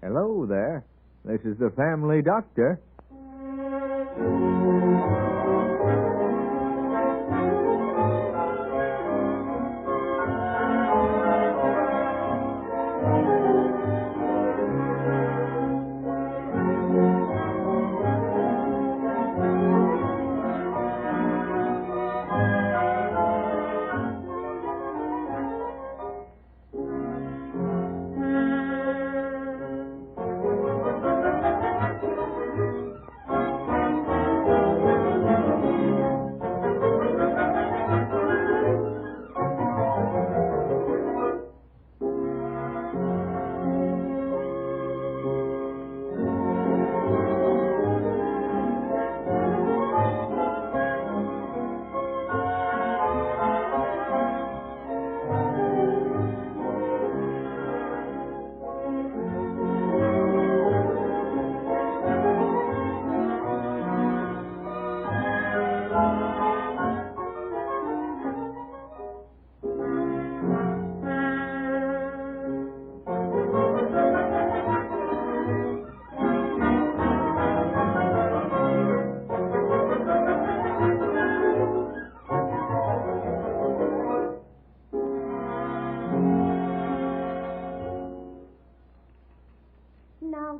Hello there. This is the family doctor.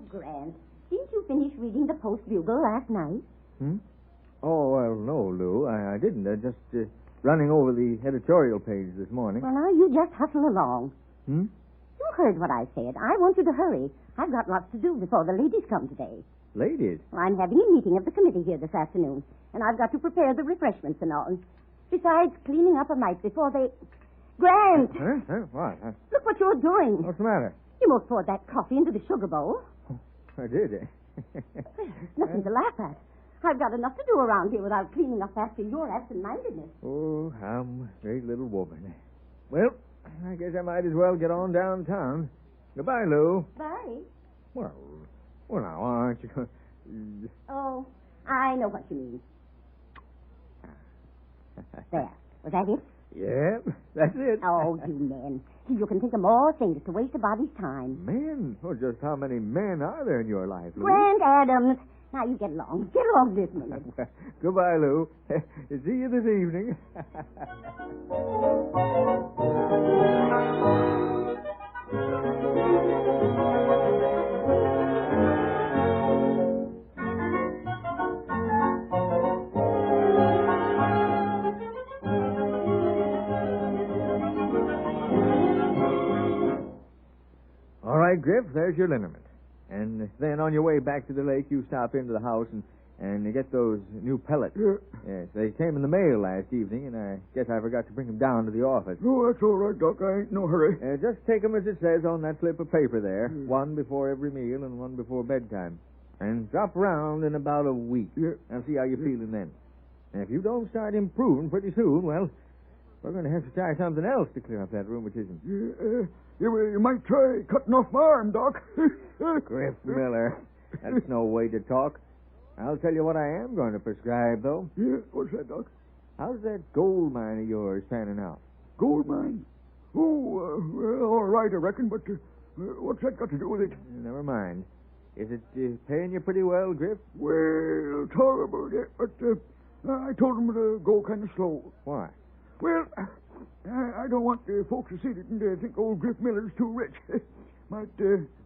Grant, didn't you finish reading the Post-Bugle last night? Oh, well, no, Lou, I didn't. I just running over the editorial page this morning. Well, now, you just hustle along. Hmm? You heard what I said. I want you to hurry. I've got lots to do before the ladies come today. Ladies? Well, I'm having a meeting of the committee here this afternoon, and I've got to prepare the refreshments and all. Besides, cleaning up a mite before they... Grant! Huh? What? Look what you're doing. What's the matter? You most poured that coffee into the sugar bowl. I did. Nothing to laugh at. I've got enough to do around here without cleaning up after your absent-mindedness. Oh, I'm a great little woman. Well, I guess I might as well get on downtown. Goodbye, Lou. Bye. Well, now, aren't you... Oh, I know what you mean. There. Was that it? Yeah, that's it. Oh, you men. You can think of more things to waste a body's time. Men? Well, just how many men are there in your life, Lou? Grant Adams. Now, you get along. Get along this minute. Goodbye, Lou. See you this evening. All right, Griff, there's your liniment. And then on your way back to the lake, you stop into the house and you get those new pellets. Yes, they came in the mail last evening, and I guess I forgot to bring them down to the office. Oh, that's all right, Doc. I ain't no hurry. Just take them as it says on that slip of paper there. One before every meal and one before bedtime. And drop around in about a week. Yeah. And see how you're feeling then. And if you don't start improving pretty soon, well, we're going to have to try something else to clear up that rheumatism. You might try cutting off my arm, Doc. Griff Miller, that's no way to talk. I'll tell you what I am going to prescribe, though. Yeah, what's that, Doc? How's that gold mine of yours panning out? Gold mine? Oh, well, all right, I reckon, but what's that got to do with it? Never mind. Is it paying you pretty well, Griff? Well, tolerable, yeah, but I told him to go kind of slow. Why? Well, I don't want folks to see it and think old Griff Miller's too rich. Might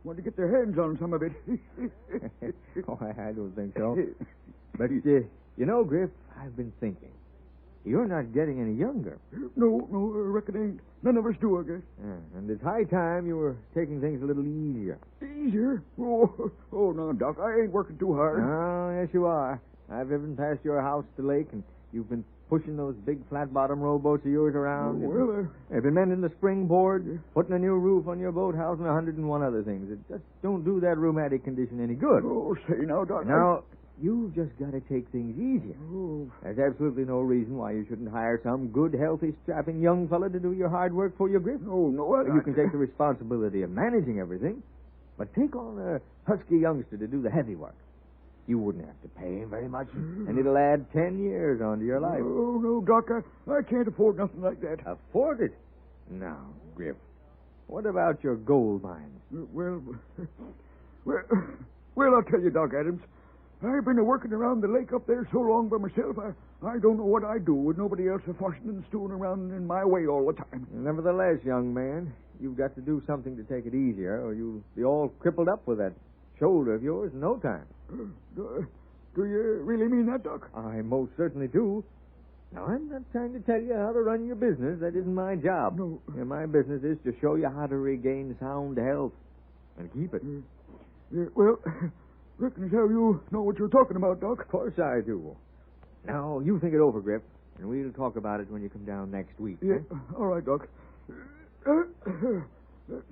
want to get their hands on some of it. Oh, I don't think so. But, you know, Griff, I've been thinking. You're not getting any younger. No, I reckon ain't. None of us do, I guess. And it's high time you were taking things a little easier. Easier? Oh, no, Doc, I ain't working too hard. Oh, yes, you are. I've driven past your house to the lake, and you've been pushing those big flat-bottom rowboats of yours around. They've been mending the springboard, putting a new roof on your boathouse, and 101 other things. It just don't do that rheumatic condition any good. Oh, say now, Doc. Now, you've just got to take things easier. Oh. There's absolutely no reason why you shouldn't hire some good, healthy, strapping young fella to do your hard work for you, Griff. No, You can take the responsibility of managing everything, but take on a husky youngster to do the heavy work. You wouldn't have to pay him very much, and it'll add 10 years onto your life. Oh, no, Doc, I can't afford nothing like that. Afford it? Now, Griff, what about your gold mines? Well, Well, I'll tell you, Doc Adams. I've been working around the lake up there so long by myself, I don't know what I'd do with nobody else fussing and stewing around in my way all the time. Nevertheless, young man, you've got to do something to take it easier, or you'll be all crippled up with that shoulder of yours in no time. Do you really mean that, Doc? I most certainly do. Now, I'm not trying to tell you how to run your business. That isn't my job. No. Yeah, my business is to show you how to regain sound health and keep it. Well, reckon as how you know what you're talking about, Doc. Of course I do. Now, you think it over, Griff, and we'll talk about it when you come down next week. Yeah, Huh? all right, Doc.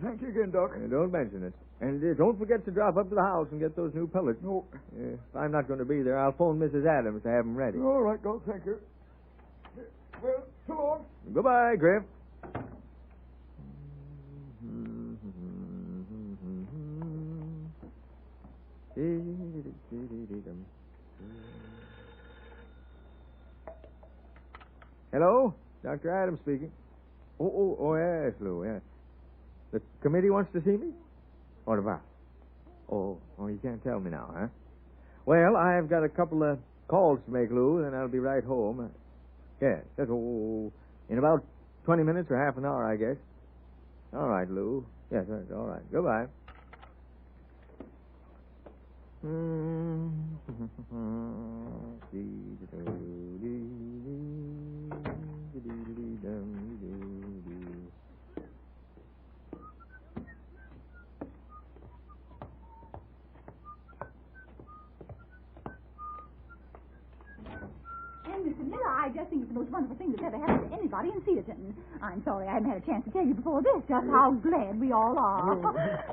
Thank you again, Doc. Don't mention it. And don't forget to drop up to the house and get those new pellets. No. If I'm not going to be there, I'll phone Mrs. Adams to have them ready. All right, Doc, thank you. Well, so long. Goodbye, Griff. Hello? Dr. Adams speaking. Oh, yes, Lou, yes. The committee wants to see me? What about? Oh, you can't tell me now, huh? Well, I've got a couple of calls to make, Lou, and I'll be right home. Yes, that's in about 20 minutes or half an hour, I guess. All right, Lou. Yes, all right. Goodbye. Mr. Miller, I just think it's the most wonderful thing that's ever happened to anybody in Cedarton. I'm sorry I haven't had a chance to tell you before this just how glad we all are.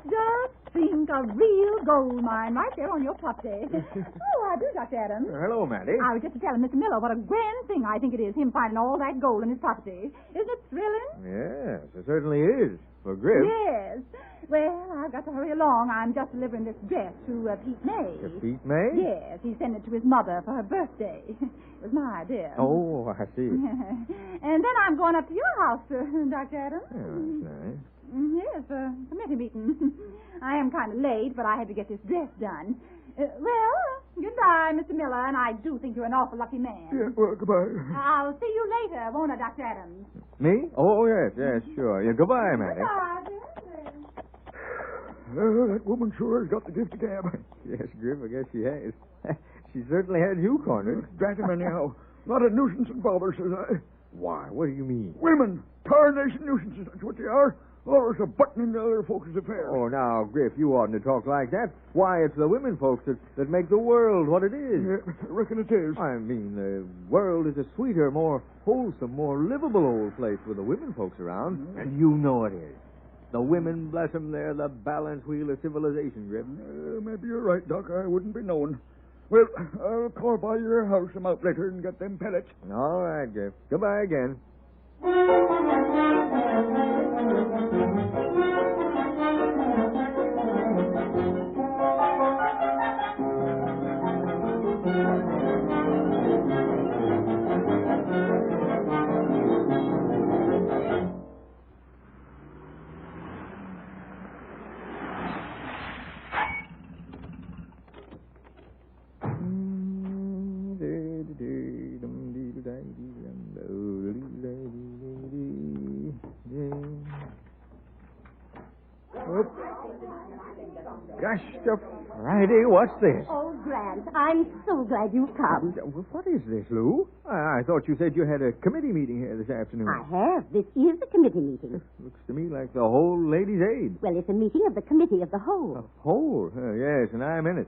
Just think, a real gold mine right there on your property. Oh, I do, Dr. Adams. Hello, Maddie. I was just telling Mr. Miller what a grand thing I think it is, him finding all that gold in his property. Isn't it thrilling? Yes, it certainly is. For Griff. Yes. Well, I've got to hurry along. I'm just delivering this dress to Pete May. To Pete May? Yes, he sent it to his mother for her birthday. It was my idea. Oh, I see. And then I'm going up to your house, Dr. Adams. Oh, that's nice. Yes, a committee meeting. I am kind of late, but I had to get this dress done. Well, goodbye, Mr. Miller, and I do think you're an awful lucky man. Yeah, well, goodbye. I'll see you later, won't I, Dr. Adams? Me? Oh, yes, sure. Yeah, goodbye, Maddie. Goodbye. That woman sure has got the gift of gab. Yes, Griff, I guess she has. She certainly had you cornered. Drat him anyhow. Not a nuisance and bother, says I. Why, what do you mean? Women. Tarnation nuisances, that's what they are. Always a button into other folks' affairs. Oh, now, Griff, you oughtn't to talk like that. Why, it's the women folks that make the world what it is. Yeah, I reckon it is. I mean, the world is a sweeter, more wholesome, more livable old place with the women folks around, and you know it is. The women, bless them, they're the balance wheel of civilization, Griff. Maybe you're right, Doc. I wouldn't be knowing. Well, I'll call by your house some out later and get them pellets. All right, Griff. Goodbye again. Gosh, Friday, what's this? Oh, Grant, I'm so glad you've come. Well, what is this, Lou? I thought you said you had a committee meeting here this afternoon. I have. This is a committee meeting. Looks to me like the whole Ladies' Aid. Well, it's a meeting of the committee of the whole. A whole? Yes, and I'm in it.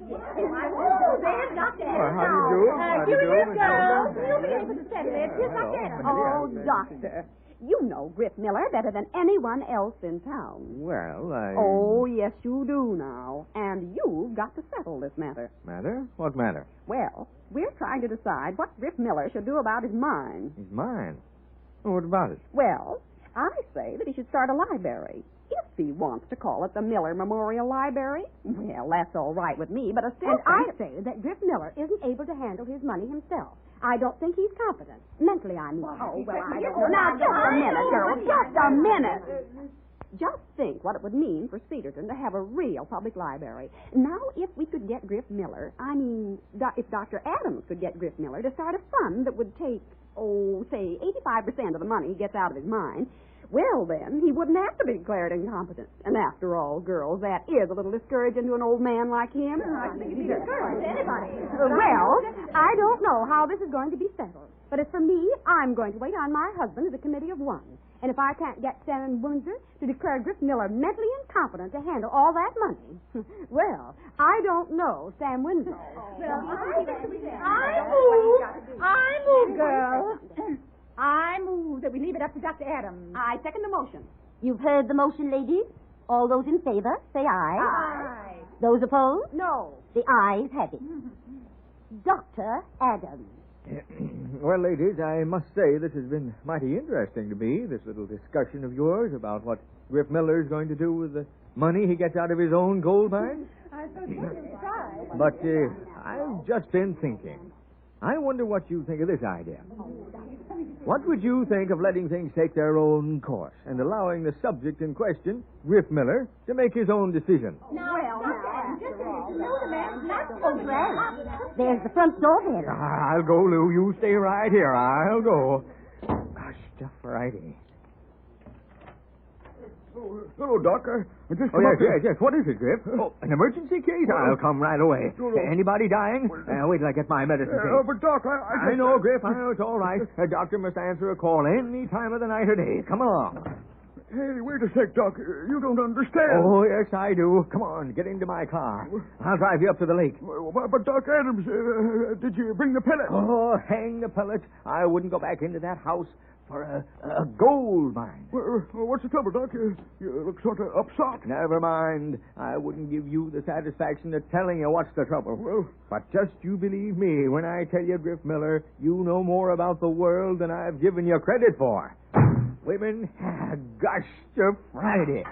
Oh, there's Dr. Adams. How do you do? How do you do? Girls, you'll be able to settle it. Here's Dr. Adams. Oh, Doctor. You know Griff Miller better than anyone else in town. Well, Oh, yes, you do now. And you've got to settle this matter. Matter? What matter? Well, we're trying to decide what Griff Miller should do about his mine. He's mine. Well, what about it? Well, I say that he should start a library. If he wants to call it the Miller Memorial Library, well, that's all right with me, but And I say that Griff Miller isn't able to handle his money himself. I don't think he's competent. Mentally, I mean. Oh, well, I don't know. Now, just a minute, girl. Just a minute. Just think what it would mean for Cedarton to have a real public library. Now, if we could get Griff Miller, if Dr. Adams could get Griff Miller to start a fund that would take, say, 85% of the money he gets out of his mine, well, then, he wouldn't have to be declared incompetent. And after all, girls, that is a little discouraging to an old man like him. I think it'd be discouraging to anybody. Well, I don't know how this is going to be settled. But as for me, I'm going to wait on my husband as a committee of one. And if I can't get Sam Windsor to declare Griff Miller mentally incompetent to handle all that money, well, I don't know Sam Windsor. I move, girl. I move that we leave it up to Dr. Adams. I second the motion. You've heard the motion, ladies. All those in favor, say aye. Aye. Those opposed? No. The ayes have it. Dr. Adams. Well, ladies, I must say this has been mighty interesting to me, this little discussion of yours about what Griff Miller's going to do with the money he gets out of his own gold mine. I'm so surprised. But I've just been thinking. I wonder what you think of this idea. What would you think of letting things take their own course and allowing the subject in question, Griff Miller, to make his own decision? Oh, Granny, there's the front door bell. I'll go, Lou. You stay right here. I'll go. Gosh, just Friday. Oh, hello, Doc. I just Oh, come up yes, yes. What is it, Griff? Oh, an emergency case? I'll come right away. Anybody dying? Wait till I get my medicine case. But, Doc, I know, Griff. I know. It's all right. A doctor must answer a call any time of the night or day. Come along. Hey, wait a sec, Doc. You don't understand. Oh, yes, I do. Come on, get into my car. I'll drive you up to the lake. But, Doc Adams, did you bring the pellet? Oh, hang the pellets. I wouldn't go back into that house for a gold mine. What's the trouble, Doc? You look sort of upset. Never mind. I wouldn't give you the satisfaction of telling you what's the trouble. Well, but just you believe me when I tell you, Griff Miller, you know more about the world than I've given you credit for. Women, gosh, to Friday.